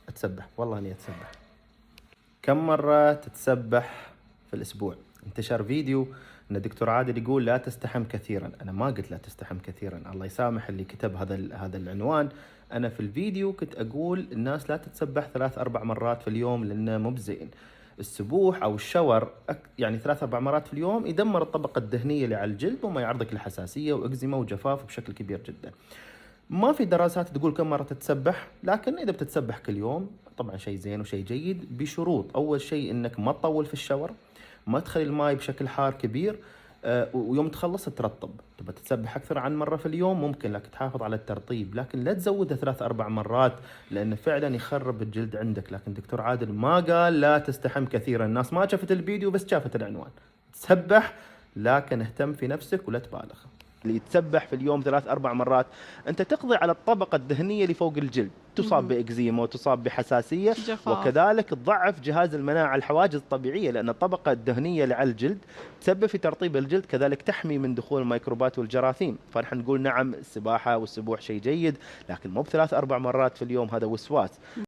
أتسبح، والله إني أتسبح. كم مرة تتسبح في الأسبوع؟ انتشر فيديو ان الدكتور عادل يقول لا تستحم كثيرا. انا ما قلت لا تستحم كثيرا، الله يسامح اللي كتب هذا العنوان. انا في الفيديو كنت اقول الناس لا تتسبح 3 4 مرات في اليوم لانه مو بزين. السبوح او الشاور يعني 3 4 مرات في اليوم يدمر الطبقة الدهنية اللي على الجلد وما يعرضك لحساسية واكزيما وجفاف بشكل كبير جدا. ما في دراسات تقول كم مرة تتسبح، لكن إذا بتتسبح كل يوم طبعا شيء زين وشيء جيد، بشروط. أول شيء إنك ما تطول في الشاور، ما تخلي الماء بشكل حار كبير، ويوم تخلص ترطب. تبى تتسبح أكثر عن مرة في اليوم ممكن، لكن تحافظ على الترطيب، لكن لا تزودها 3 4 مرات لأنه فعلا يخرب الجلد عندك. لكن دكتور عادل ما قال لا تستحم كثيرا، الناس ما شافت الفيديو بس شافت العنوان. تسبح لكن اهتم في نفسك ولا تبالغ. اللي يتسبح في اليوم 3 4 مرات انت تقضي على الطبقه الدهنيه اللي فوق الجلد، تصاب باكزيما وتصاب بحساسيه، جفاف. وكذلك تضعف جهاز المناعه، الحواجز الطبيعيه، لان الطبقه الدهنيه اللي على الجلد تسبب في ترطيب الجلد، كذلك تحمي من دخول الميكروبات والجراثيم. فنحن نقول نعم السباحه والسبوح شيء جيد، لكن مو ب3 4 مرات في اليوم، هذا وسواس.